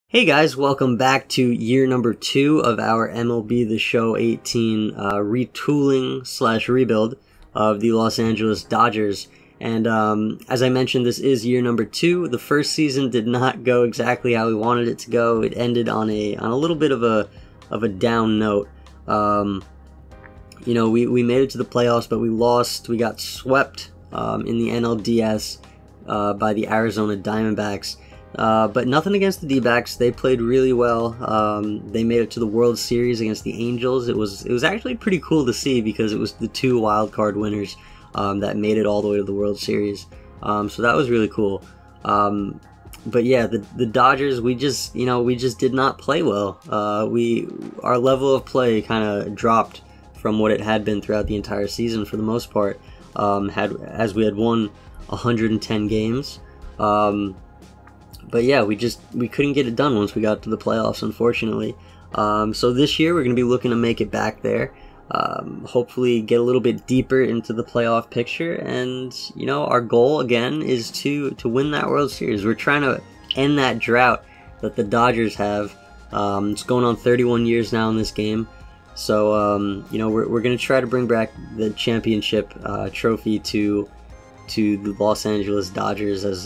Hey guys, welcome back to year number 2 of our MLB The Show 18 retooling / rebuild of the Los Angeles Dodgers. And as I mentioned, this is year number 2. The first season did not go exactly how we wanted it to go. It ended on a little bit of a down note. You know, we made it to the playoffs, but we lost. We got swept in the NLDS by the Arizona Diamondbacks. But nothing against the D-backs. They played really well. They made it to the World Series against the Angels. It was actually pretty cool to see because it was the 2 wild card winners that made it all the way to the World Series. So that was really cool. But yeah, the Dodgers, we just did not play well. Our level of play kind of dropped from what it had been throughout the entire season for the most part. As we had won 110 games. But yeah, we couldn't get it done once we got to the playoffs, unfortunately. So this year we're going to be looking to make it back there. Hopefully get a little bit deeper into the playoff picture. And, you know, our goal, again, is to win that World Series. We're trying to end that drought that the Dodgers have. It's going on 31 years now in this game. So, you know, we're going to try to bring back the championship trophy to the Los Angeles Dodgers as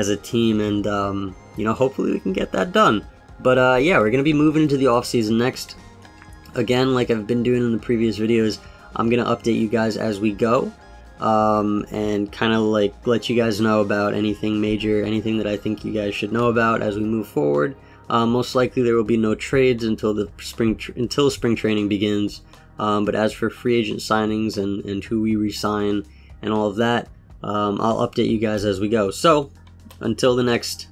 a team, and you know, hopefully we can get that done. But yeah, we're gonna be moving into the off season next. Again, like I've been doing in the previous videos, I'm gonna update you guys as we go, and kind of like let you guys know about anything major, anything that I think you guys should know about as we move forward. Most likely there will be no trades until spring training begins. But as for free agent signings and who we re-sign and all of that, I'll update you guys as we go. So until the next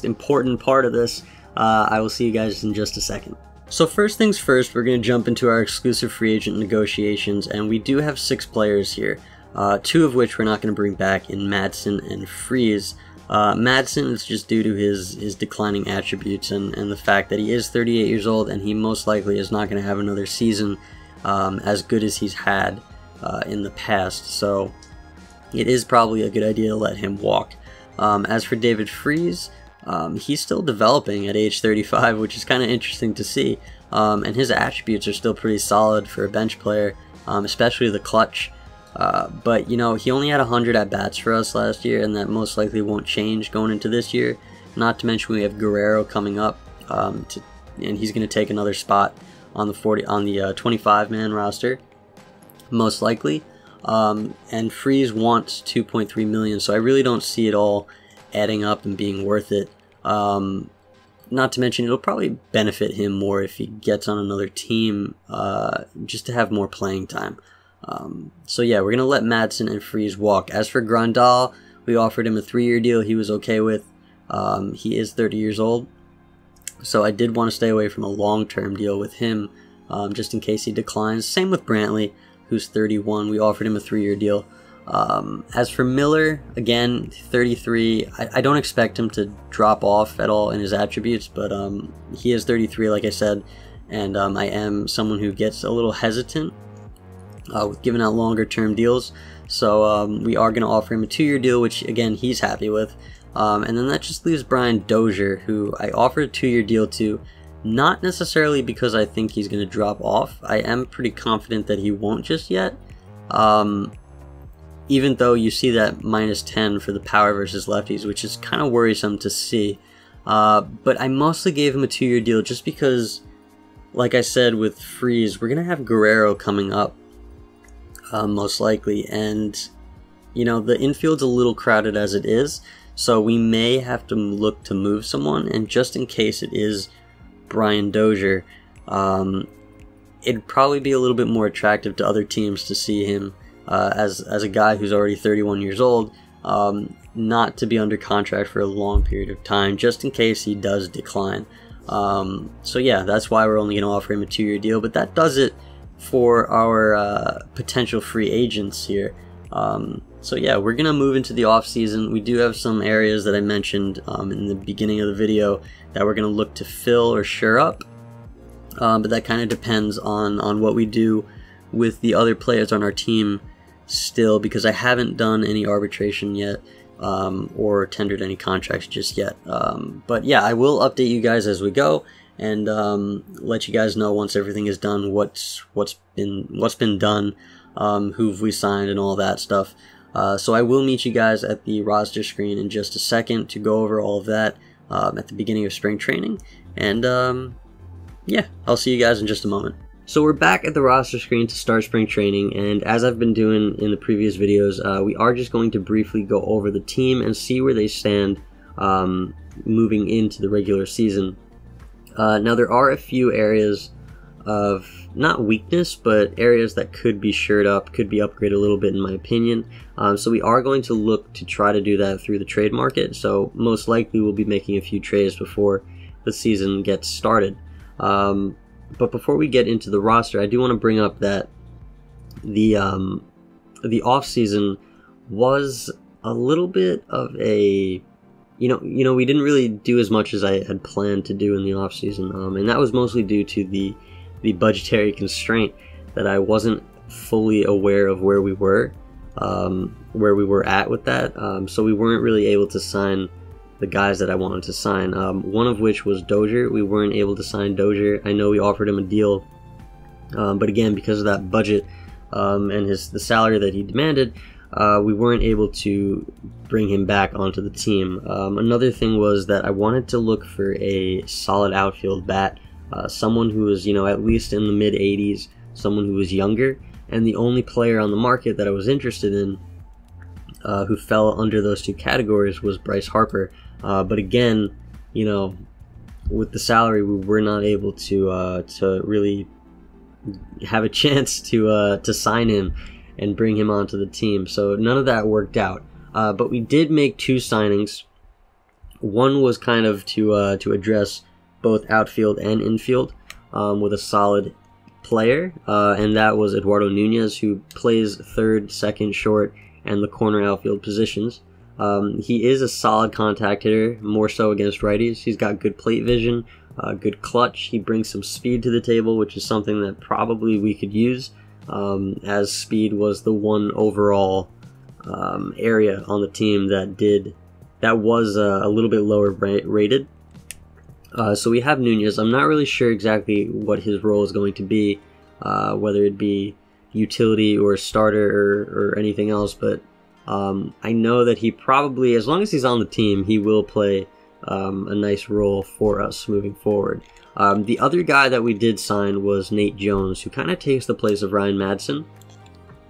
important part of this, I will see you guys in just a second. So first things first, we're going to jump into our exclusive free agent negotiations, and we do have 6 players here, 2 of which we're not going to bring back in Madson and Freese. Madson is just due to his declining attributes and the fact that he is 38 years old, and he most likely is not going to have another season as good as he's had in the past. So it is probably a good idea to let him walk. As for David Freese, he's still developing at age 35, which is kind of interesting to see. And his attributes are still pretty solid for a bench player, especially the clutch. But, you know, he only had 100 at-bats for us last year, and that most likely won't change going into this year. Not to mention we have Guerrero coming up, and he's going to take another spot on the 25-man roster, most likely. And Freese wants $2.3 million, so I really don't see it all adding up and being worth it. Not to mention it'll probably benefit him more if he gets on another team, just to have more playing time. So yeah, we're gonna let Madson and Freese walk. As for Grandal, we offered him a 3-year deal he was okay with. He is 30 years old, so I did want to stay away from a long-term deal with him, just in case he declines. Same with Brantley, who's 31. We offered him a 3-year deal. As for Miller, again, 33. I don't expect him to drop off at all in his attributes, but he is 33, like I said, and I am someone who gets a little hesitant with giving out longer term deals. So we are going to offer him a 2-year deal, which again he's happy with. And then that just leaves Brian Dozier, who I offered a 2-year deal to. Not necessarily because I think he's going to drop off. I am pretty confident that he won't just yet. Even though you see that -10 for the power versus lefties, which is kind of worrisome to see. But I mostly gave him a 2-year deal just because, like I said with Freese, we're going to have Guerrero coming up, most likely. And, you know, the infield's a little crowded as it is. So we may have to look to move someone. And just in case it is Brian Dozier, it'd probably be a little bit more attractive to other teams to see him as a guy who's already 31 years old, not to be under contract for a long period of time, just in case he does decline. So yeah, that's why we're only going to offer him a 2-year deal, but that does it for our potential free agents here. So yeah, we're going to move into the off season. We do have some areas that I mentioned in the beginning of the video that we're going to look to fill or shore up, but that kind of depends on what we do with the other players on our team still, because I haven't done any arbitration yet. or tendered any contracts just yet. But yeah, I will update you guys as we go, and let you guys know once everything is done, what's been done, who've we signed, and all that stuff. So I will meet you guys at the roster screen in just a second to go over all of that at the beginning of spring training, and yeah, I'll see you guys in just a moment. So we're back at the roster screen to start spring training, and as I've been doing in the previous videos, we are just going to briefly go over the team and see where they stand moving into the regular season. Now there are a few areas of, not weakness, but areas that could be shored up, could be upgraded a little bit in my opinion. So we are going to look to try to do that through the trade market, so most likely we'll be making a few trades before the season gets started. But before we get into the roster, I do want to bring up that the off season was a little bit of a, you know, we didn't really do as much as I had planned to do in the off season, and that was mostly due to the budgetary constraint that I wasn't fully aware of where we were at with that. So we weren't really able to sign the guys that I wanted to sign, one of which was Dozier. We weren't able to sign Dozier. I know we offered him a deal, but again, because of that budget and the salary that he demanded, we weren't able to bring him back onto the team. Another thing was that I wanted to look for a solid outfield bat, someone who was, you know, at least in the mid 80s, someone who was younger, and the only player on the market that I was interested in who fell under those two categories was Bryce Harper. But again, you know, with the salary, we were not able to really have a chance to sign him and bring him onto the team. So none of that worked out. But we did make two signings. One was kind of to address both outfield and infield with a solid player, and that was Eduardo Nuñez, who plays third, second, short, and the corner outfield positions. He is a solid contact hitter, more so against righties. He's got good plate vision, good clutch. He brings some speed to the table, which is something that probably we could use, as speed was the one overall area on the team that was a little bit lower rated. So we have Nuñez. I'm not really sure exactly what his role is going to be, whether it be utility or starter or anything else, but I know that he probably, as long as he's on the team, he will play a nice role for us moving forward. The other guy that we did sign was Nate Jones, who kind of takes the place of Ryan Madson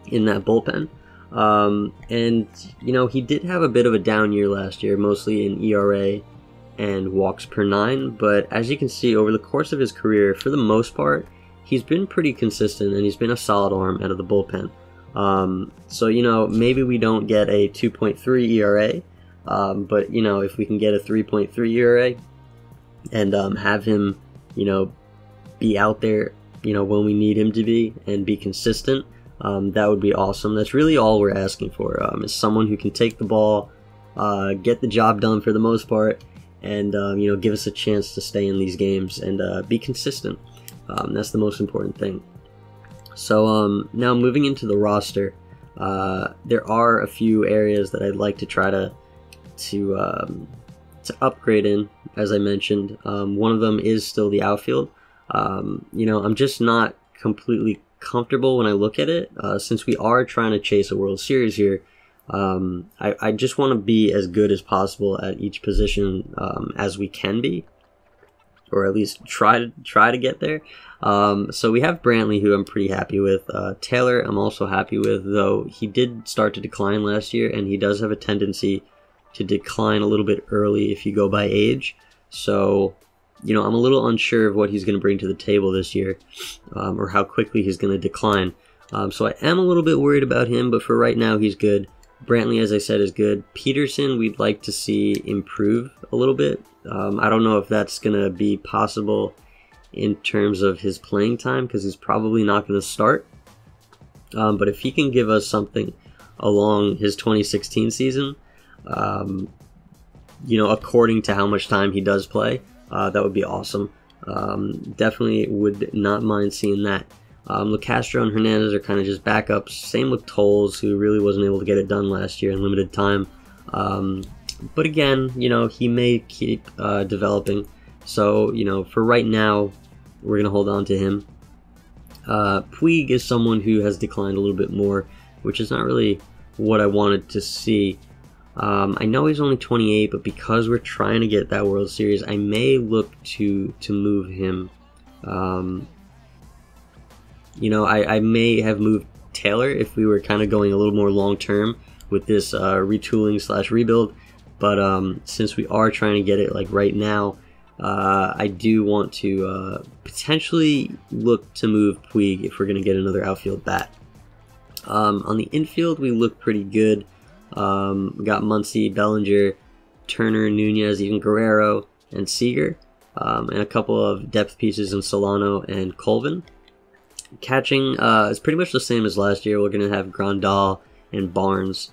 in that bullpen. And, you know, he did have a bit of a down year last year, mostly in ERA and walks per 9, but as you can see, over the course of his career, for the most part, he's been pretty consistent, and he's been a solid arm out of the bullpen. So, you know, maybe we don't get a 2.3 ERA, but, you know, if we can get a 3.3 ERA and have him, you know, be out there, you know, when we need him to be and be consistent, that would be awesome. That's really all we're asking for, is someone who can take the ball, get the job done for the most part, and, you know, give us a chance to stay in these games and be consistent. That's the most important thing. So now moving into the roster, there are a few areas that I'd like to try to upgrade in, as I mentioned. One of them is still the outfield. You know, I'm just not completely comfortable when I look at it, since we are trying to chase a World Series here. I just want to be as good as possible at each position as we can be, or at least try to get there. So we have Brantley, who I'm pretty happy with. Taylor I'm also happy with, though he did start to decline last year, and he does have a tendency to decline a little bit early if you go by age. So, you know, I'm a little unsure of what he's going to bring to the table this year, or how quickly he's going to decline. So I am a little bit worried about him, but for right now he's good. Brantley, as I said, is good. Pederson, we'd like to see improve a little bit. I don't know if that's going to be possible in terms of his playing time, because he's probably not going to start. But if he can give us something along his 2016 season, you know, according to how much time he does play, that would be awesome. Definitely would not mind seeing that. LeCastro and Hernandez are kind of just backups. Same with Toles, who really wasn't able to get it done last year in limited time. But again, you know, he may keep developing. So, you know, for right now, we're going to hold on to him. Puig is someone who has declined a little bit more, which is not really what I wanted to see. I know he's only 28, but because we're trying to get that World Series, I may look to move him. You know, I may have moved Taylor if we were kind of going a little more long-term with this retooling slash rebuild. But since we are trying to get it like right now, I do want to potentially look to move Puig if we're going to get another outfield bat. On the infield, we look pretty good. We got Muncy, Bellinger, Turner, Nuñez, even Guerrero, and Seager, and a couple of depth pieces in Solano and Colvin. Catching is pretty much the same as last year. We're going to have Grandal and Barnes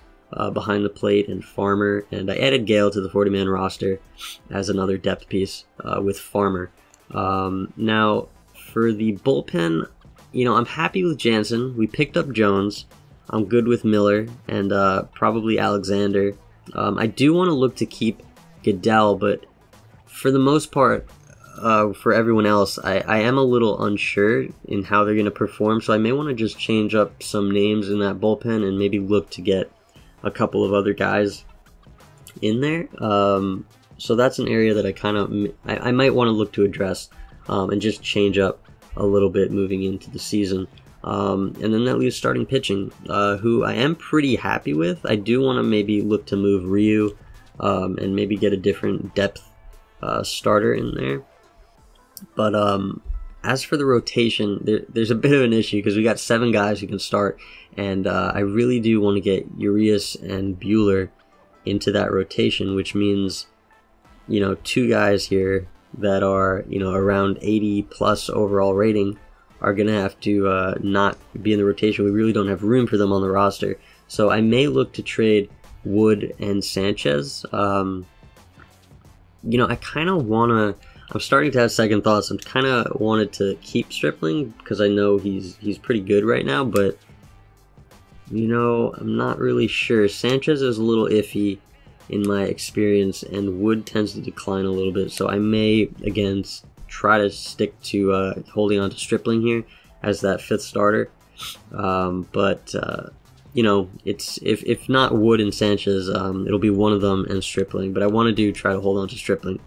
behind the plate, and Farmer, and I added Gale to the 40-man roster as another depth piece with Farmer. Now, for the bullpen, you know, I'm happy with Jansen. We picked up Jones. I'm good with Miller and probably Alexander. I do want to look to keep Goeddel, but for the most part, for everyone else, I am a little unsure in how they're going to perform, so I may want to just change up some names in that bullpen and maybe look to get a couple of other guys in there. So that's an area that I might want to look to address and just change up a little bit moving into the season. And then that leaves starting pitching, who I am pretty happy with. I do want to maybe look to move Ryu and maybe get a different depth starter in there. But as for the rotation, there's a bit of an issue because we got 7 guys who can start, and I really do want to get Urias and Buehler into that rotation, which means, you know, 2 guys here that are, you know, around 80 plus overall rating are going to have to not be in the rotation. We really don't have room for them on the roster. So I may look to trade Wood and Sanchez. You know, I kind of want to... I'm starting to have second thoughts. I'm kind of wanted to keep Stripling because I know he's pretty good right now, but, you know, I'm not really sure. Sanchez is a little iffy in my experience, and Wood tends to decline a little bit, so I may, again, try to stick to holding on to Stripling here as that 5th starter. You know, it's if not Wood and Sanchez, it'll be one of them and Stripling, but I want to try to hold on to Stripling.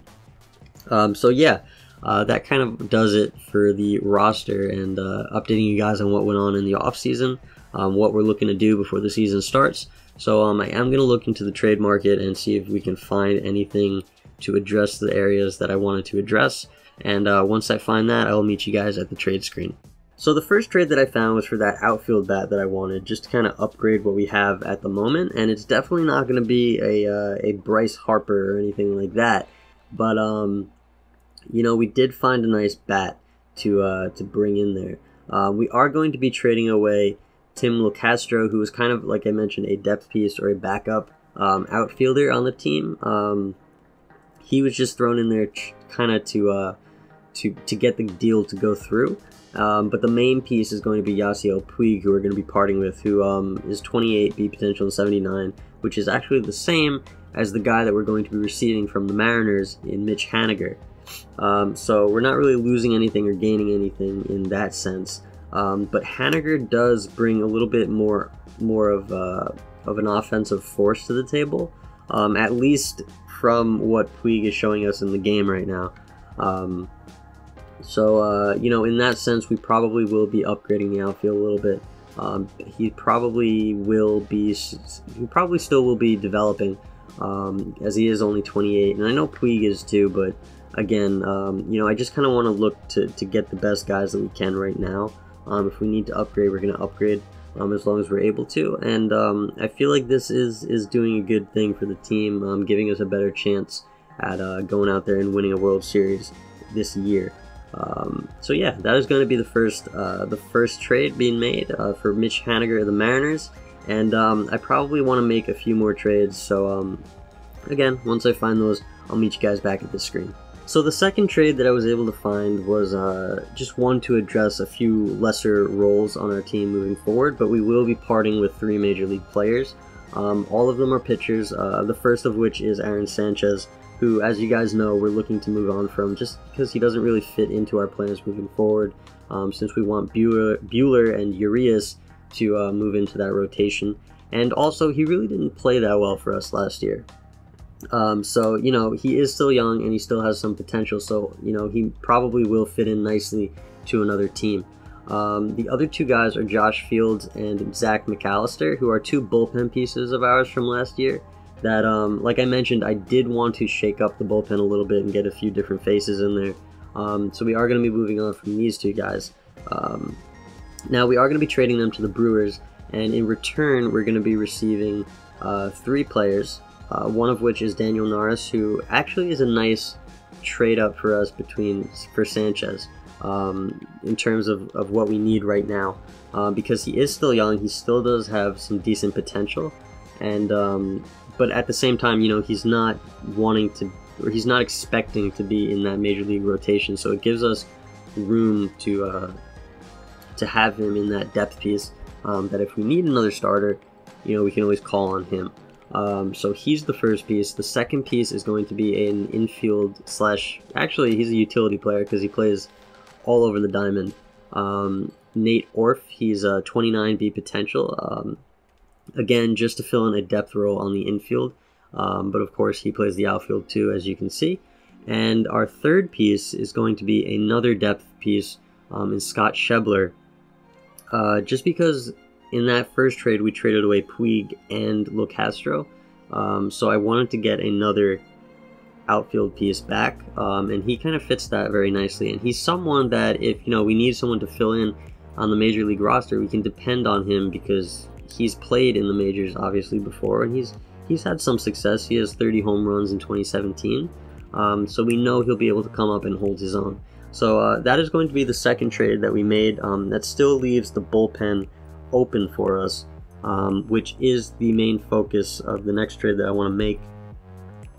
So yeah, that kind of does it for the roster and updating you guys on what went on in the off season, what we're looking to do before the season starts. So I am going to look into the trade market and see if we can find anything to address the areas that I wanted to address. And once I find that, I will meet you guys at the trade screen. So the first trade that I found was for that outfield bat that I wanted, just to kind of upgrade what we have at the moment. And it's definitely not going to be a Bryce Harper or anything like that. But you know, we did find a nice bat to bring in there. We are going to be trading away Tim Locastro, who was kind of, like I mentioned, a depth piece or a backup outfielder on the team. He was just thrown in there kind of to get the deal to go through. But the main piece is going to be Yasiel Puig, who we're going to be parting with, who is 28, B potential, and 79, which is actually the same as the guy that we're going to be receiving from the Mariners in Mitch Haniger. So we're not really losing anything or gaining anything in that sense. But Haniger does bring a little bit more of an offensive force to the table, at least from what Puig is showing us in the game right now. You know, in that sense, we probably will be upgrading the outfield a little bit. He probably still will be developing, as he is only 28, and I know Puig is too, but again, you know, I just kind of want to look to get the best guys that we can right now. If we need to upgrade, we're going to upgrade as long as we're able to, and I feel like this is doing a good thing for the team, giving us a better chance at going out there and winning a World Series this year. So yeah, that is going to be the first trade being made for Mitch Haniger of the Mariners, and I probably want to make a few more trades. So again, once I find those, I'll meet you guys back at the screen. So the second trade that I was able to find was just one to address a few lesser roles on our team moving forward, but we will be parting with 3 major league players. All of them are pitchers, the first of which is Aaron Sanchez, who, as you guys know, we're looking to move on from just because he doesn't really fit into our plans moving forward, since we want Buehler and Urias to move into that rotation. And also, he really didn't play that well for us last year. So, you know, he is still young and he still has some potential, so, you know, he probably will fit in nicely to another team. The other two guys are Josh Fields and Zach McAllister, who are two bullpen pieces of ours from last year that, like I mentioned, I did want to shake up the bullpen a little bit and get a few different faces in there. So we are going to be moving on from these two guys. Now we are going to be trading them to the Brewers, and in return we're going to be receiving 3 players, one of which is Daniel Norris, who actually is a nice trade up for us for Sanchez. In terms of what we need right now, because he is still young, he still does have some decent potential, and but at the same time, you know, he's not wanting to, or he's not expecting to be in that major league rotation, so it gives us room to have him in that depth piece, that if we need another starter, you know, we can always call on him. So he's the first piece. The second piece is going to be an infield slash, actually he's a utility player because he plays all over the diamond. Nate Orf, he's a 29B potential. Again, just to fill in a depth role on the infield. But of course, he plays the outfield too, as you can see. And our third piece is going to be another depth piece in Scott Schebler. Just because in that first trade, we traded away Puig and Locastro. So I wanted to get another outfield piece back, and he kind of fits that very nicely, and he's someone that if, you know, we need someone to fill in on the major league roster, we can depend on him because he's played in the majors obviously before, and he's had some success. He has 30 home runs in 2017, so we know he'll be able to come up and hold his own. So that is going to be the second trade that we made. That still leaves the bullpen open for us, which is the main focus of the next trade that I want to make.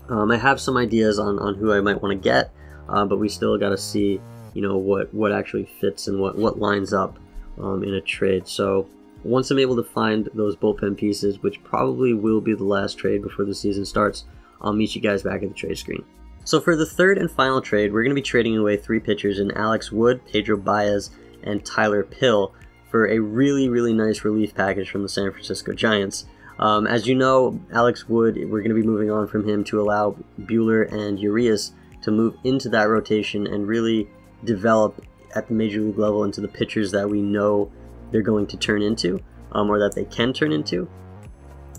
I have some ideas on who I might want to get, but we still got to see, you know, what actually fits and what lines up in a trade. So once I'm able to find those bullpen pieces, which probably will be the last trade before the season starts, I'll meet you guys back at the trade screen. So for the third and final trade, we're going to be trading away 3 pitchers in Alex Wood, Pedro Baez, and Tyler Pill for a really, really nice relief package from the San Francisco Giants. As you know, Alex Wood, we're going to be moving on from him to allow Buehler and Urias to move into that rotation and really develop at the major league level into the pitchers that we know they're going to turn into, or that they can turn into.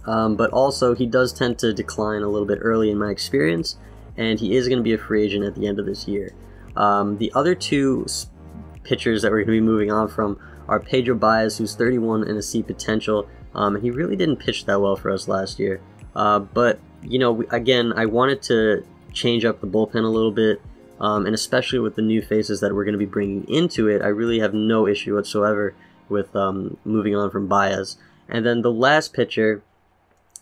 But also, he does tend to decline a little bit early in my experience, and he is going to be a free agent at the end of this year. The other 2 pitchers that we're going to be moving on from are Pedro Baez, who's 31 and a C potential. And he really didn't pitch that well for us last year. But, you know, again, I wanted to change up the bullpen a little bit, and especially with the new faces that we're going to be bringing into it, I really have no issue whatsoever with moving on from Baez. And then the last pitcher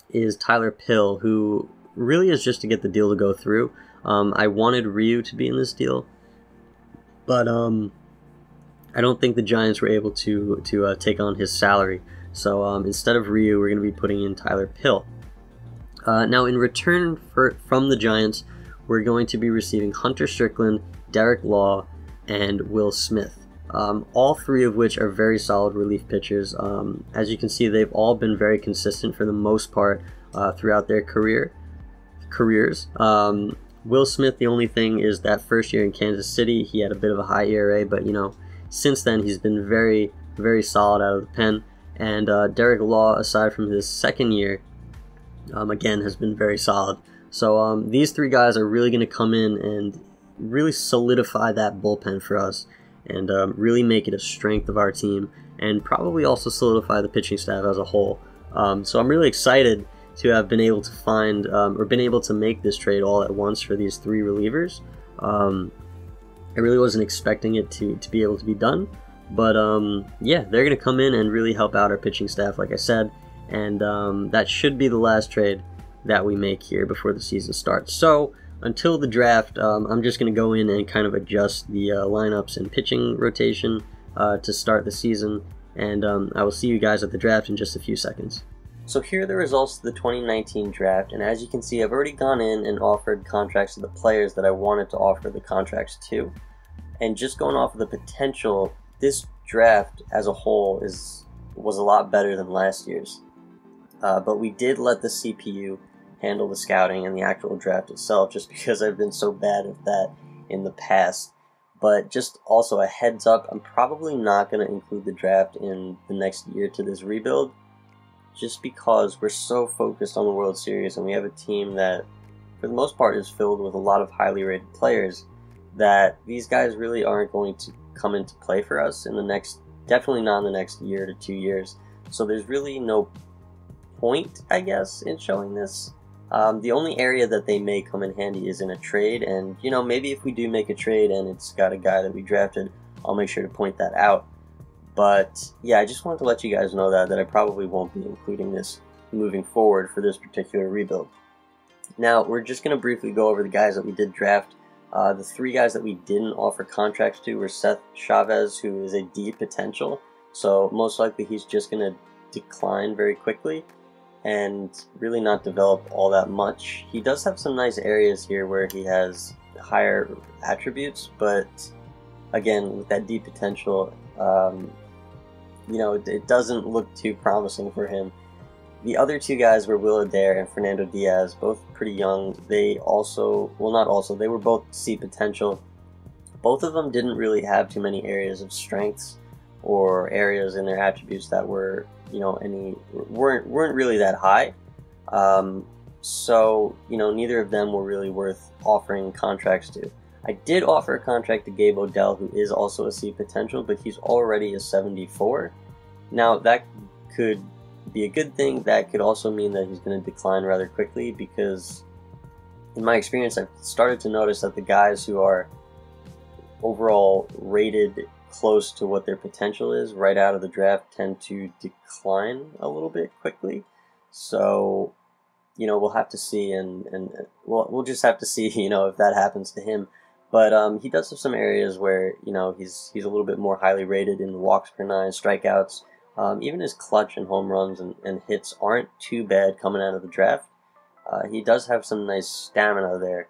is Tyler Pill, who really is just to get the deal to go through. I wanted Ryu to be in this deal, but I don't think the Giants were able to take on his salary. So instead of Ryu, we're going to be putting in Tyler Pill. Now, in return from the Giants, we're going to be receiving Hunter Strickland, Derek Law, and Will Smith. All 3 of which are very solid relief pitchers. As you can see, they've all been very consistent for the most part throughout their careers. Will Smith, the only thing is that first year in Kansas City, he had a bit of a high ERA, but, you know, since then he's been very, very solid out of the pen. And Derek Law, aside from his second year, again, has been very solid. So these 3 guys are really going to come in and really solidify that bullpen for us and really make it a strength of our team and probably also solidify the pitching staff as a whole. So I'm really excited to have been able to find or been able to make this trade all at once for these 3 relievers. I really wasn't expecting it to be able to be done. But yeah, they're going to come in and really help out our pitching staff, like I said, and that should be the last trade that we make here before the season starts. So until the draft, I'm just going to go in and kind of adjust the lineups and pitching rotation to start the season, and I will see you guys at the draft in just a few seconds. So here are the results of the 2019 draft, and as you can see, I've already gone in and offered contracts to the players that I wanted to offer the contracts to. And just going off of the potential, this draft as a whole was a lot better than last year's. But we did let the CPU handle the scouting and the actual draft itself, just because I've been so bad at that in the past. But just also a heads up, I'm probably not going to include the draft in the next year to this rebuild, just because we're so focused on the World Series and we have a team that, for the most part, is filled with a lot of highly rated players, that these guys really aren't going to come into play for us in the next, definitely not in the next year to 2 years. So there's really no point, I guess, in showing this. The only area that they may come in handy is in a trade, and you know, maybe if we do make a trade and it's got a guy that we drafted, I'll make sure to point that out. But yeah, I just wanted to let you guys know that I probably won't be including this moving forward for this particular rebuild. Now, we're just going to briefly go over the guys that we did draft. The 3 guys that we didn't offer contracts to were Seth Chavez, who is a D potential, so most likely he's just going to decline very quickly and really not develop all that much. He does have some nice areas here where he has higher attributes, but again, with that D potential, you know, it doesn't look too promising for him. The other 2 guys were Will Adair and Fernando Diaz, both pretty young. They also, well, not also, they were both C potential. Both of them didn't really have too many areas of strengths or areas in their attributes that were, you know, weren't really that high. So, you know, neither of them were really worth offering contracts to. I did offer a contract to Gabe Odell, who is also a C potential, but he's already a 74. Now, that could be a good thing. That could also mean that he's going to decline rather quickly, because in my experience, I've started to notice that the guys who are overall rated close to what their potential is right out of the draft tend to decline a little bit quickly. So, you know, we'll have to see, and we'll just have to see, you know, if that happens to him. But he does have some areas where, you know, he's a little bit more highly rated in walks per 9, strikeouts. Even his clutch and home runs and hits aren't too bad coming out of the draft. He does have some nice stamina there.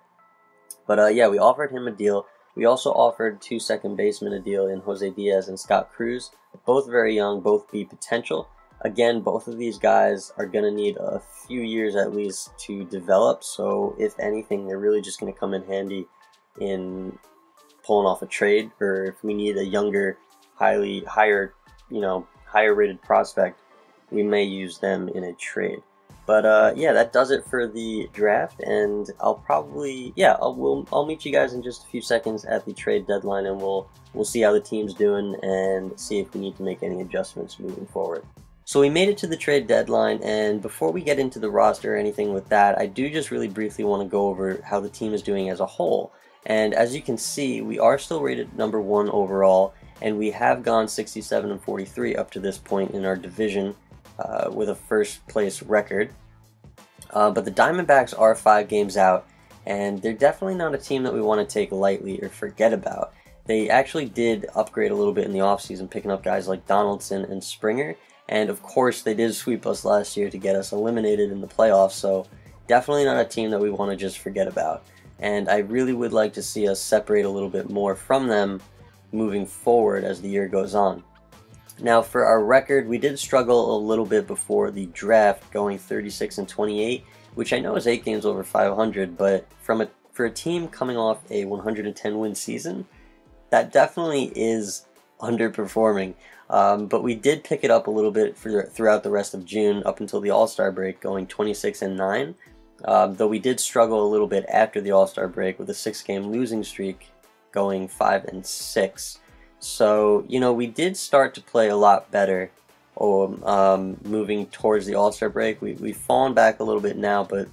But yeah, we offered him a deal. We also offered 2 second basemen a deal in Jose Diaz and Scott Cruz. Both very young, both B potential. Again, both of these guys are going to need a few years at least to develop. So if anything, they're really just going to come in handy in pulling off a trade, or if we need a younger, higher rated prospect, we may use them in a trade. But yeah, that does it for the draft, and I'll probably, yeah, I'll meet you guys in just a few seconds at the trade deadline, and we'll see how the team's doing and see if we need to make any adjustments moving forward. So we made it to the trade deadline, and before we get into the roster or anything with that, I do just really briefly want to go over how the team is doing as a whole. And as you can see, we are still rated number 1 overall, and we have gone 67-43 up to this point in our division with a first place record. But the Diamondbacks are 5 games out, and they're definitely not a team that we want to take lightly or forget about. They actually did upgrade a little bit in the offseason, picking up guys like Donaldson and Springer, and of course they did sweep us last year to get us eliminated in the playoffs, so definitely not a team that we want to just forget about. And I really would like to see us separate a little bit more from them moving forward as the year goes on. Now, for our record, we did struggle a little bit before the draft, going 36-28, which I know is 8 games over 500, but for a team coming off a 110-win season, that definitely is underperforming. But we did pick it up a little bit throughout the rest of June up until the All-Star break, going 26-9. Though we did struggle a little bit after the All-Star break with a 6-game losing streak, going 5-6. So, you know, we did start to play a lot better moving towards the All-Star break. We've fallen back a little bit now, but,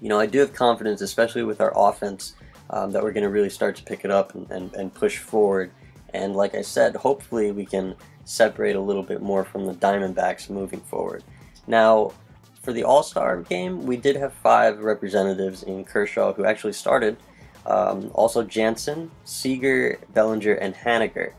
you know, I do have confidence, especially with our offense, that we're going to really start to pick it up and push forward. And like I said, hopefully we can separate a little bit more from the Diamondbacks moving forward. Now, for the All-Star game, we did have 5 representatives in Kershaw who actually started. Also Jansen, Seager, Bellinger, and Haniger.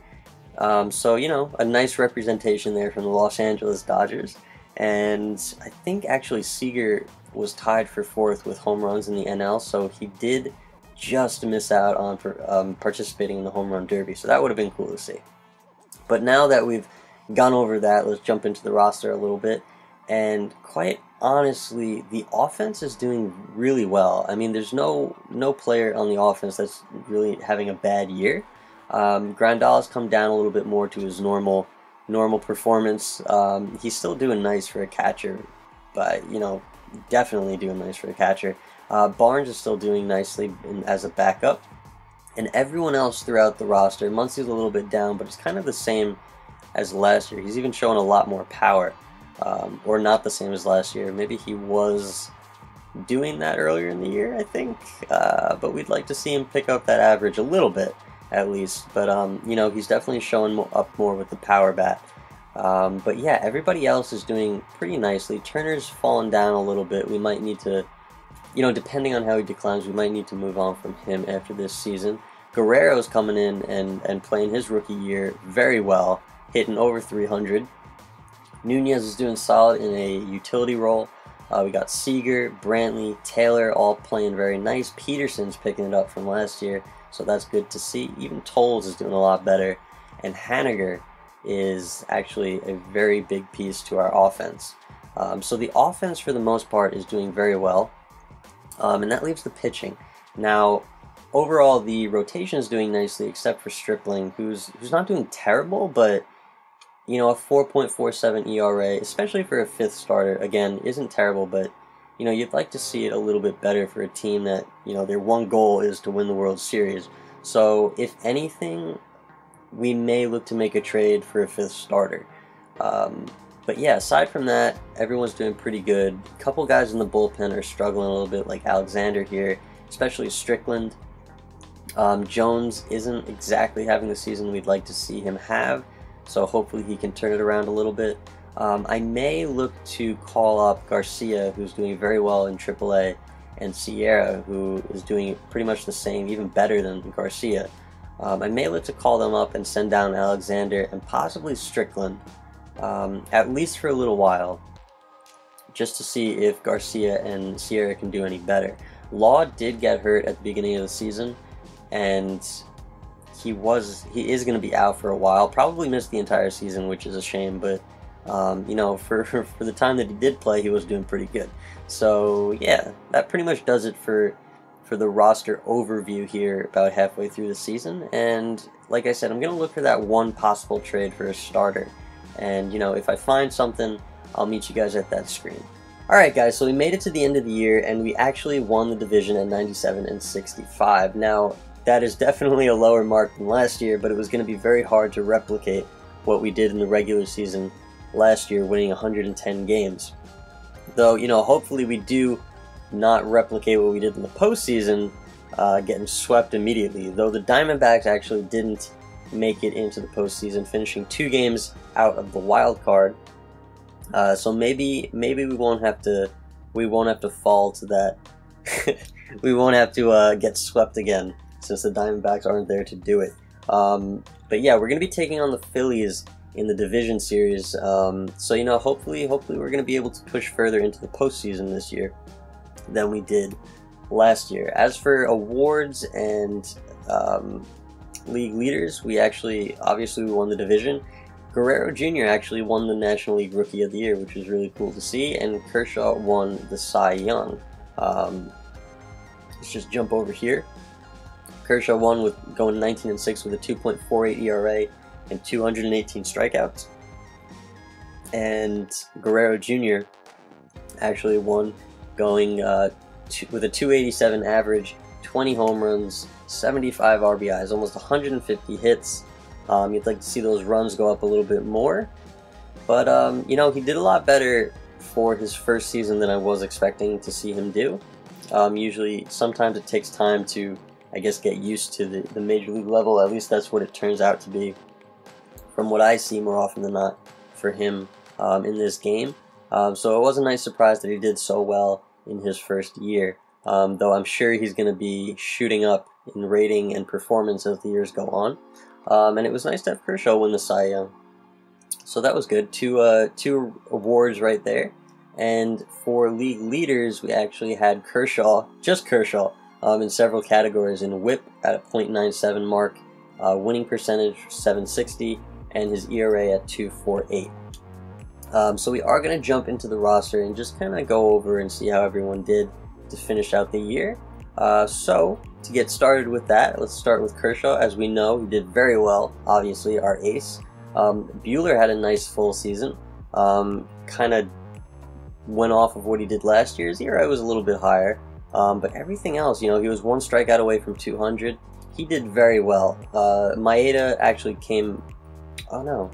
So, you know, a nice representation there from the Los Angeles Dodgers. and I think actually Seager was tied for 4th with home runs in the NL, so he did just miss out on participating in the home run derby, so that would have been cool to see. But now that we've gone over that, let's jump into the roster a little bit. And quite honestly, the offense is doing really well. I mean, there's no player on the offense that's really having a bad year. Grandal's come down a little bit more to his normal performance. He's still doing nice for a catcher, but definitely doing nice for a catcher. Barnes is still doing nicely as a backup, and everyone else throughout the roster, Muncy's a little bit down, but it's kind of the same as last year. He's even showing a lot more power. Or not the same as last year. Maybe he was doing that earlier in the year, I think. But we'd like to see him pick up that average a little bit, at least. But, he's definitely showing up more with the power bat. But yeah, everybody else is doing pretty nicely. Turner's fallen down a little bit. We might need to, depending on how he declines, we might need to move on from him after this season. Guerrero's coming in and playing his rookie year very well, hitting over 300. Nuñez is doing solid in a utility role. We got Seager, Brantley, Taylor all playing very nice. Pederson's picking it up from last year, so that's good to see. Even Toles is doing a lot better. And Haniger is actually a very big piece to our offense. So the offense, for the most part, is doing very well. And that leaves the pitching. Now, overall, the rotation is doing nicely, except for Stripling, who's not doing terrible, but a 4.47 ERA, especially for a 5th starter, again, isn't terrible, but, you'd like to see it a little bit better for a team that, their one goal is to win the World Series. So, if anything, we may look to make a trade for a 5th starter. But yeah, aside from that, everyone's doing pretty good. A couple guys in the bullpen are struggling a little bit, like Alexander here, especially Strickland. Jones isn't exactly having the season we'd like to see him have, so hopefully he can turn it around a little bit. I may look to call up Garcia, who's doing very well in AAA, and Sierra, who is doing pretty much the same, even better than Garcia. I may look to call them up and send down Alexander and possibly Strickland, at least for a little while, just to see if Garcia and Sierra can do any better. Law did get hurt at the beginning of the season, and he is going to be out for a while, probably missed the entire season, which is a shame, but for the time that he did play, he was doing pretty good. So yeah, that pretty much does it for the roster overview here about halfway through the season. And like I said, I'm going to look for that one possible trade for a starter, and if I find something, I'll meet you guys at that screen. Alright guys, so we made it to the end of the year, and we actually won the division at 97-65. Now, that is definitely a lower mark than last year, but it was going to be very hard to replicate what we did in the regular season last year, winning 110 games. Though, hopefully we do not replicate what we did in the postseason, getting swept immediately. Though the Diamondbacks actually didn't make it into the postseason, finishing 2 games out of the wild card. So maybe we won't have to fall to that. We won't have to get swept again, since the Diamondbacks aren't there to do it. But yeah, we're going to be taking on the Phillies in the division series. So hopefully we're going to be able to push further into the postseason this year than we did last year. As for awards and league leaders, we obviously won the division. Guerrero Jr. actually won the National League Rookie of the Year, which was really cool to see, and Kershaw won the Cy Young. Let's just jump over here. Kershaw won with going 19-6 with a 2.48 ERA and 218 strikeouts. And Guerrero Jr. actually won going with a 287 average, 20 home runs, 75 RBIs, almost 150 hits. You'd like to see those runs go up a little bit more. But, he did a lot better for his first season than I was expecting to see him do. Usually, sometimes it takes time to, I guess, get used to the major league level. At least that's what it turns out to be, from what I see more often than not for him in this game. So it was a nice surprise that he did so well in his first year, though I'm sure he's going to be shooting up in rating and performance as the years go on. And it was nice to have Kershaw win the Cy Young. So that was good. Two awards right there. And for league leaders, we actually had Kershaw, just Kershaw, in several categories. In WHIP at a .97 mark, winning percentage 760, and his ERA at 2.48. So we are going to jump into the roster and just kind of go over and see how everyone did to finish out the year. So to get started with that, let's start with Kershaw. As we know, he did very well, obviously, our ace. Buehler had a nice full season, kind of went off of what he did last year. His ERA was a little bit higher, but everything else, you know, he was one strikeout away from 200. He did very well. Maeda actually came, oh no,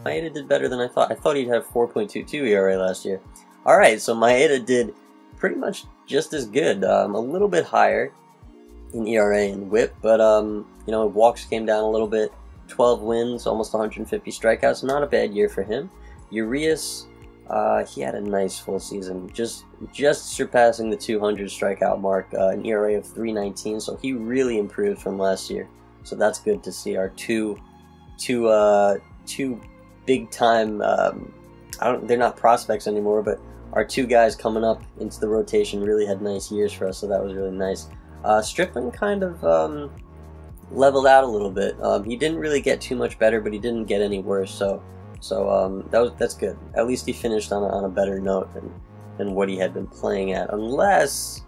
Maeda did better than I thought. I thought he'd have 4.22 ERA last year. Alright, so Maeda did pretty much just as good, a little bit higher in ERA and WHIP, but you know, walks came down a little bit. 12 wins, almost 150 strikeouts, not a bad year for him. Urias, he had a nice full season, just surpassing the 200 strikeout mark, an ERA of 3.19, so he really improved from last year. So that's good to see. Our two big time, they're not prospects anymore, but our two guys coming up into the rotation really had nice years for us, so that was really nice. Stripling kind of leveled out a little bit. He didn't really get too much better, but he didn't get any worse, so that's good. At least he finished on a better note than what he had been playing at, unless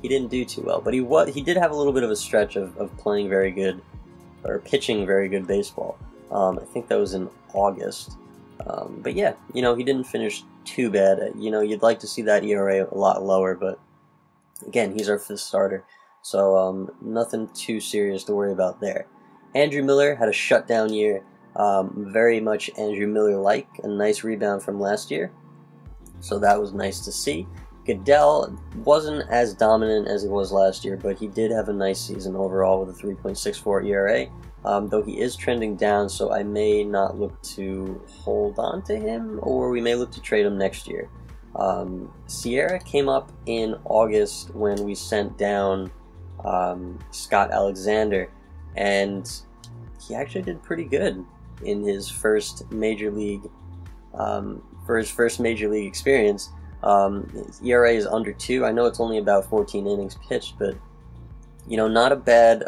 he didn't do too well. But he did have a little bit of a stretch of playing very good, or pitching very good baseball. I think that was in August. But yeah, you know, he didn't finish too bad. You know, you'd like to see that ERA a lot lower, but again, he's our fifth starter, so nothing too serious to worry about there. Andrew Miller had a shutdown year, very much Andrew Miller-like, a nice rebound from last year, so that was nice to see. Goeddel wasn't as dominant as he was last year, but he did have a nice season overall with a 3.64 ERA, though he is trending down, so I may not look to hold on to him, or we may look to trade him next year. Sierra came up in August when we sent down Scott Alexander, and he actually did pretty good in his first major league experience. His ERA is under 2. I know it's only about 14 innings pitched, but you know, not a bad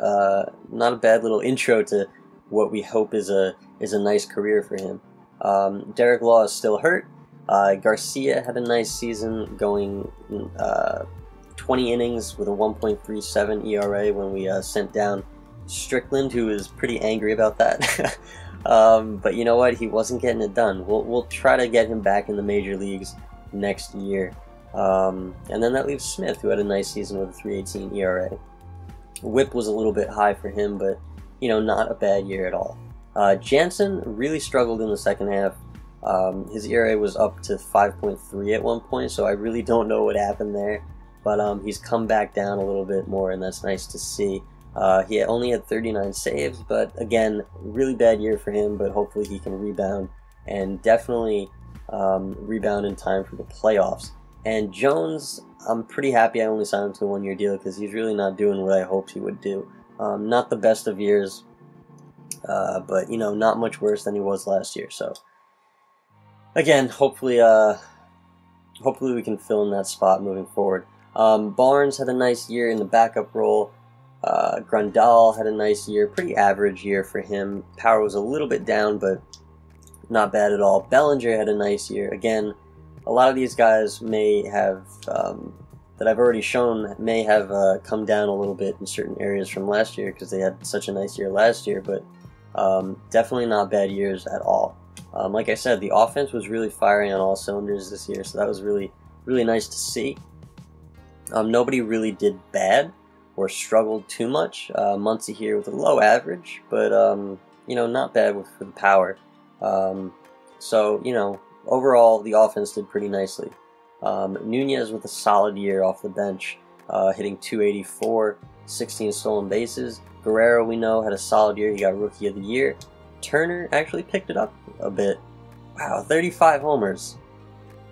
little intro to what we hope is a nice career for him. Derek Law is still hurt. Garcia had a nice season, going 20 innings with a 1.37 ERA when we sent down Strickland, who was pretty angry about that. But you know what? He wasn't getting it done. We'll try to get him back in the major leagues next year. And then that leaves Smith, who had a nice season with a 3.18 ERA. WHIP was a little bit high for him, but you know, not a bad year at all. Jansen really struggled in the second half. His ERA was up to 5.3 at one point, so I really don't know what happened there. But he's come back down a little bit more, and that's nice to see. He only had 39 saves, but again, really bad year for him, but hopefully he can rebound, and definitely rebound in time for the playoffs. And Jones, I'm pretty happy I only signed him to a one-year deal, because he's really not doing what I hoped he would do. Not the best of years, but you know, not much worse than he was last year. So again, hopefully we can fill in that spot moving forward. Barnes had a nice year in the backup role. Grandal had a nice year, pretty average year for him. Power was a little bit down, but not bad at all. Bellinger had a nice year. Again, a lot of these guys may have, that I've already shown, may have come down a little bit in certain areas from last year, because they had such a nice year last year, but definitely not bad years at all. Like I said, the offense was really firing on all cylinders this year, so that was really, really nice to see. Nobody really did bad or struggled too much. Muncy here with a low average, but you know, not bad for the power. So you know, overall the offense did pretty nicely. Nuñez with a solid year off the bench, hitting 284, 16 stolen bases. Guerrero, we know, had a solid year. He got Rookie of the Year. Turner actually picked it up a bit. Wow, 35 homers.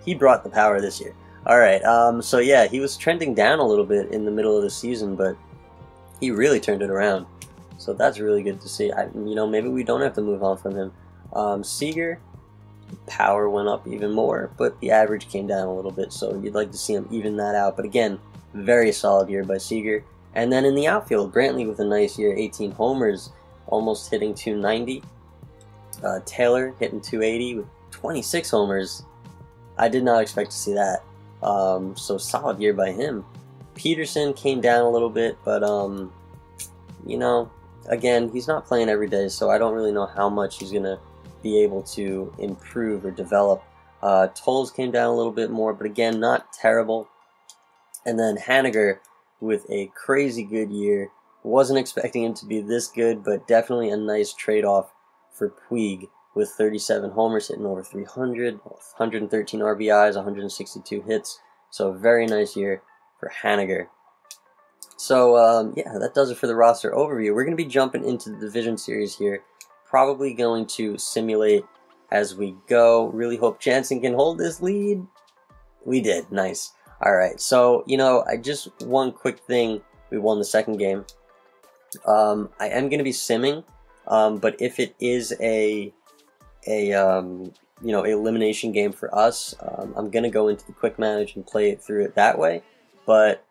He brought the power this year. Alright, so yeah, he was trending down a little bit in the middle of the season, but he really turned it around. So that's really good to see. You know, maybe we don't have to move on from him. Seager, power went up even more, but the average came down a little bit, so you'd like to see him even that out. But again, very solid year by Seager. And then in the outfield, Brantley with a nice year, 18 homers, almost hitting 290. Taylor hitting 280 with 26 homers. I did not expect to see that. So solid year by him. Pederson came down a little bit, but you know, again, he's not playing every day, so I don't really know how much he's gonna be able to improve or develop. Toles came down a little bit more, but again, not terrible. And then Haniger with a crazy good year. Wasn't expecting him to be this good, but definitely a nice trade-off for Puig with 37 homers, hitting over 300, 113 RBIs, 162 hits. So a very nice year for Haniger. So yeah, that does it for the roster overview. We're going to be jumping into the division series here. Probably going to simulate as we go. Really hope Jansen can hold this lead. We did. Nice. Alright, so, you know, one quick thing. We won the second game. I am going to be simming, but if it is a you know, elimination game for us, I'm going to go into the quick manage and play it through it that way. But,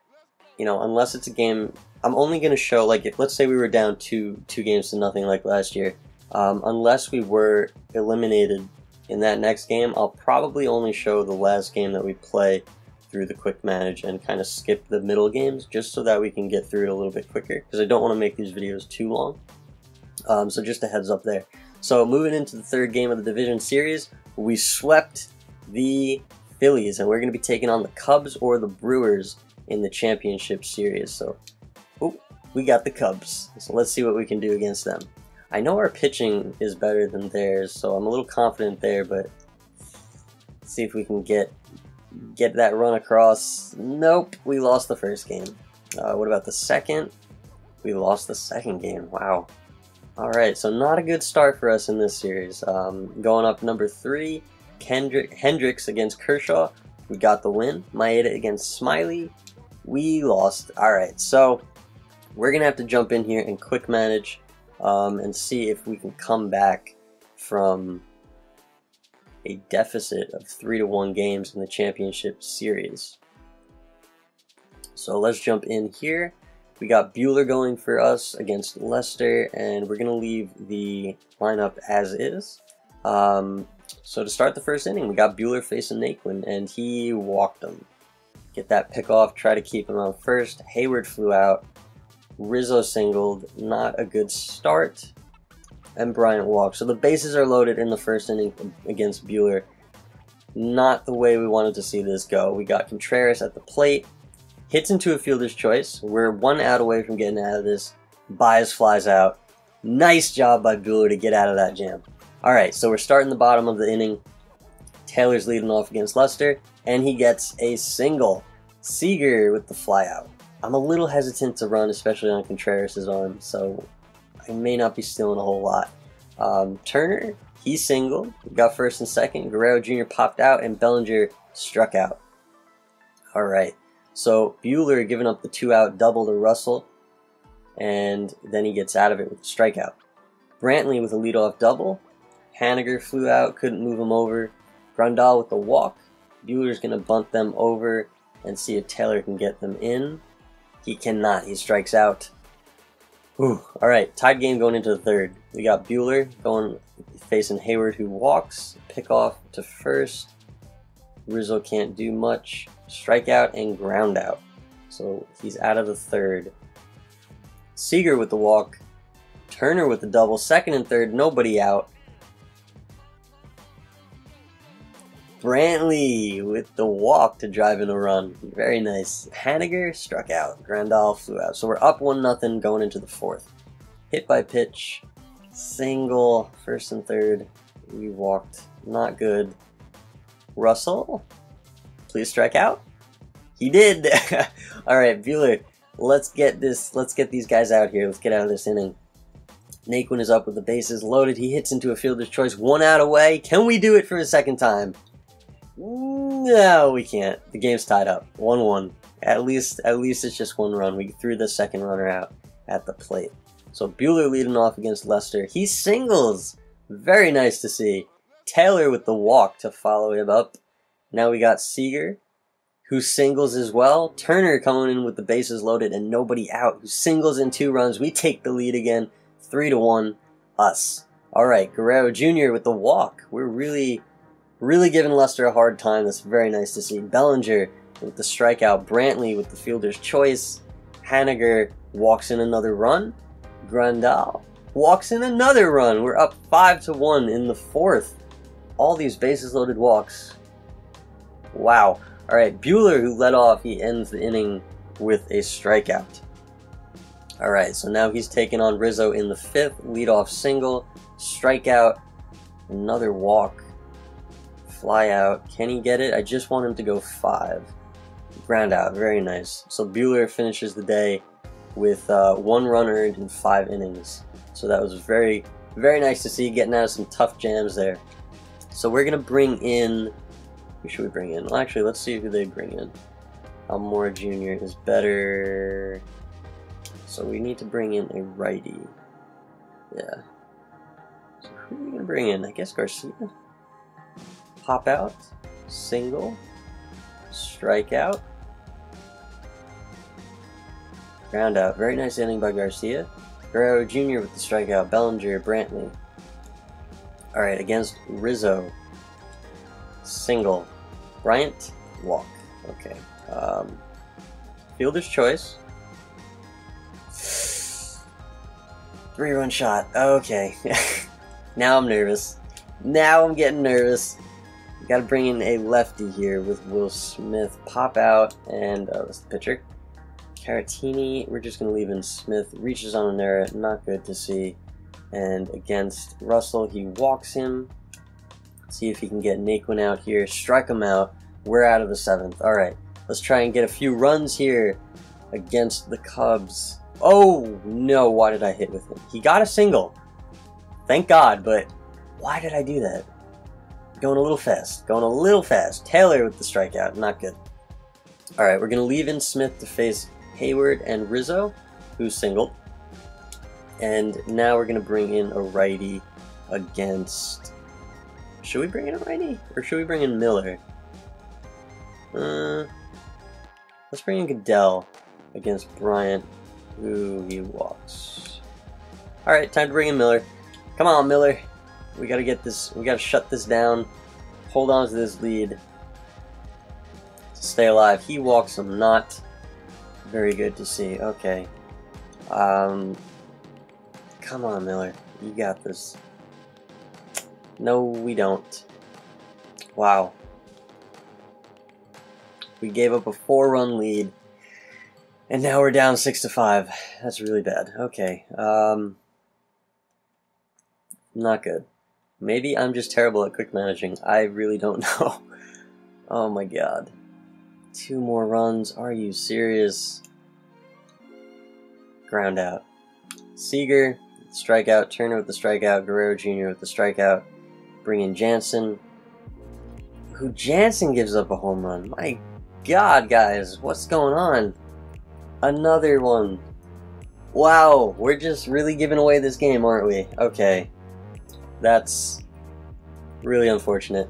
you know, unless it's a game, I'm only going to show, like, if, let's say we were down two games to nothing like last year, unless we were eliminated in that next game, I'll probably only show the last game that we play through the quick manage and kind of skip the middle games just so that we can get through it a little bit quicker, because I don't want to make these videos too long. So just a heads up there. So moving into the third game of the division series, we swept the Phillies, and we're going to be taking on the Cubs or the Brewers in the championship series. So we got the Cubs, so let's see what we can do against them. I know our pitching is better than theirs, so I'm a little confident there, but let's see if we can get that run across. Nope, we lost the first game. What about the second? We lost the second game. Wow. Alright, so not a good start for us in this series. Going up number 3, Hendricks against Kershaw. We got the win. Maeda against Smiley. We lost. Alright, so we're going to have to jump in here and quick manage and see if we can come back from a deficit of 3-1 games in the championship series. So let's jump in here. We got Buehler going for us against Leicester, and we're going to leave the lineup as is. So to start the first inning, we got Buehler facing Naquin, and he walked him. Get that pick off, try to keep him on first. Hayward flew out. Rizzo singled, not a good start. And Bryant walked. So the bases are loaded in the first inning against Buehler. Not the way we wanted to see this go. We got Contreras at the plate. Hits into a fielder's choice. We're 1 out away from getting out of this. Baez flies out. Nice job by Buehler to get out of that jam. Alright, so we're starting the bottom of the inning. Taylor's leading off against Leicester, and he gets a single. Seager with the flyout. I'm a little hesitant to run, especially on Contreras' arm, so I may not be stealing a whole lot. Turner, he singled. We got first and second. Guerrero Jr. popped out, and Bellinger struck out. Alright. So Buehler giving up the 2-out double to Russell, and then he gets out of it with a strikeout. Brantley with a leadoff double. Haniger flew out, couldn't move him over. Grandal with the walk. Buehler's going to bunt them over and see if Taylor can get them in. He cannot. He strikes out. Alright, tied game going into the third. We got Buehler going facing Hayward, who walks. Pick off to first. Rizzo can't do much. Strikeout and ground out. So he's out of the third. Seager with the walk. Turner with the double. Second and third, nobody out. Brantley with the walk to drive in a run. Very nice. Haniger struck out. Grandal flew out. So we're up 1-0 going into the fourth. Hit by pitch. Single. First and third. We walked. Not good. Russell, please strike out. He did. All right, Buehler. Let's get these guys out here. Let's get out of this inning. Naquin is up with the bases loaded. He hits into a fielder's choice. 1 out away. Can we do it for a second time? No, we can't. The game's tied up. 1-1. At least it's just 1 run. We threw the second runner out at the plate. So Buehler leading off against Leicester. He singles. Very nice to see. Taylor with the walk to follow him up. Now we got Seager, who singles as well. Turner coming in with the bases loaded and nobody out, who singles in 2 runs. We take the lead again, 3-1, us. All right, Guerrero Jr. with the walk. We're really giving Lester a hard time. That's very nice to see. Bellinger with the strikeout. Brantley with the fielder's choice. Haniger walks in another run. Grandal walks in another run. We're up 5-1 in the 4th. All these bases loaded walks. Wow. All right, Buehler, who led off, he ends the inning with a strikeout. All right, so now he's taking on Rizzo in the 5th. Leadoff single, strikeout, another walk, fly out. Can he get it? I just want him to go 5. Ground out, very nice. So Buehler finishes the day with 1 run earned in 5 innings. So that was very nice to see, getting out of some tough jams there. So we're going to bring in, who should we bring in? Well, actually, let's see who they bring in. Almora Jr. is better. So we need to bring in a righty. Yeah. So who are we going to bring in? I guess Garcia. Pop out. Single. Strikeout. Ground out. Very nice inning by Garcia. Guerrero Jr. with the strikeout. Bellinger, Brantley. Alright, against Rizzo. Single. Bryant, walk. Okay. Fielder's choice. 3-run shot. Okay. Now I'm nervous. Now I'm getting nervous. Got to bring in a lefty here with Will Smith. Pop out, and that's the pitcher. Caratini, we're just going to leave in Smith. Reaches on an error, not good to see. And against Russell, he walks him. See if he can get Naquin out here. Strike him out. We're out of the 7th. All right, let's try and get a few runs here against the Cubs. Oh, no, why did I hit with him? He got a single. Thank God, but why did I do that? Going a little fast. Going a little fast. Taylor with the strikeout. Not good. All right, we're going to leave in Smith to face Hayward and Rizzo, who singled. And now we're going to bring in a righty against... Should we bring in a righty? Or should we bring in Miller? Let's bring in Goeddel against Bryant, who he walks. Alright, time to bring in Miller. Come on, Miller. We gotta get this, we gotta shut this down. Hold on to this lead. To stay alive. He walks him, not very good to see. Okay. Come on, Miller. You got this. No, we don't. Wow. We gave up a 4-run lead. And now we're down 6-5. That's really bad. Okay. Not good. Maybe I'm just terrible at quick managing. I really don't know. Oh my god. 2 more runs. Are you serious? Ground out. Seager, strikeout. Turner with the strikeout. Guerrero Jr. with the strikeout. Bring in Jansen. Who Jansen gives up a home run. My god, guys. What's going on? Another one. Wow. We're just really giving away this game, aren't we? Okay. That's really unfortunate.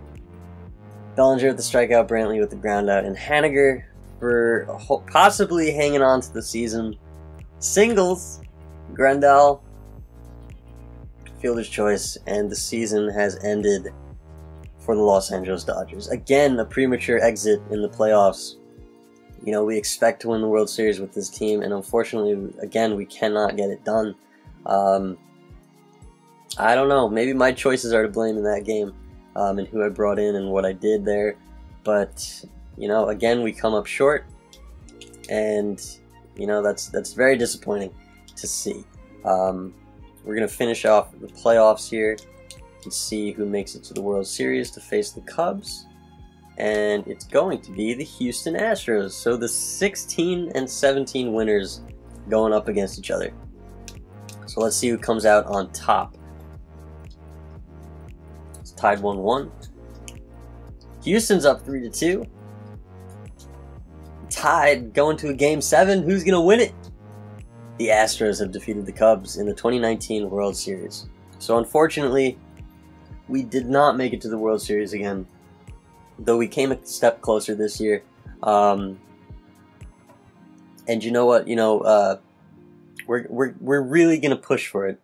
Bellinger with the strikeout, Brantley with the ground out, and Haniger for possibly hanging on to the season. Singles, Grandal, fielder's choice, and the season has ended for the Los Angeles Dodgers. Again, a premature exit in the playoffs. You know, we expect to win the World Series with this team, and unfortunately, again, we cannot get it done. I don't know. Maybe my choices are to blame in that game, and who I brought in and what I did there. But, you know, again, we come up short, and, you know, that's very disappointing to see. We're going to finish off the playoffs here and see who makes it to the World Series to face the Cubs. And it's going to be the Houston Astros. So the 16 and 17 winners going up against each other. So let's see who comes out on top. It's tied 1-1. Houston's up 3-2. Tied going to a Game 7. Who's going to win it? The Astros have defeated the Cubs in the 2019 World Series. So unfortunately, we did not make it to the World Series again, though we came a step closer this year. And you know what? We're really gonna push for it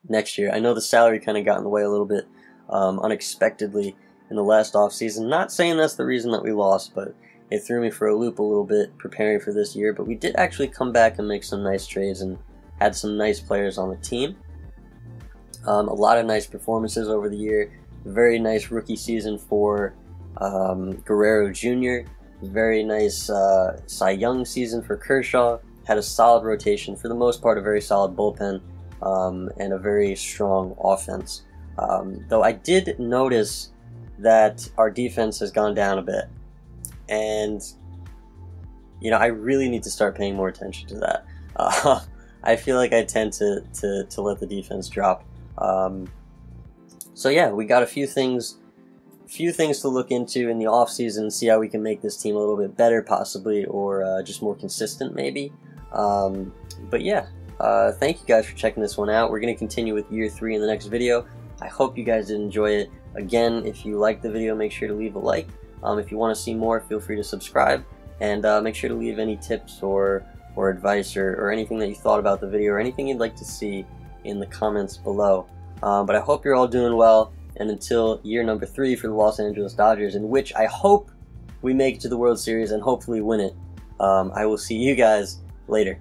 next year. I know the salary kind of got in the way a little bit unexpectedly in the last offseason. Not saying that's the reason that we lost, but it threw me for a loop a little bit preparing for this year. But we did actually come back and make some nice trades and had some nice players on the team. A lot of nice performances over the year. Very nice rookie season for Guerrero Jr. Very nice Cy Young season for Kershaw. Had a solid rotation. For the most part, a very solid bullpen and a very strong offense. Though I did notice that our defense has gone down a bit. And, I really need to start paying more attention to that. I feel like I tend to let the defense drop. So yeah, we got a few things to look into in the offseason, see how we can make this team a little bit better possibly, or just more consistent maybe. But yeah, thank you guys for checking this one out. We're going to continue with year 3 in the next video. I hope you guys did enjoy it. Again, if you liked the video, make sure to leave a like. If you want to see more, feel free to subscribe, and make sure to leave any tips or advice or anything that you thought about the video or anything you'd like to see in the comments below. But I hope you're all doing well, and until year number 3 for the Los Angeles Dodgers, in which I hope we make it to the World Series and hopefully win it, I will see you guys later.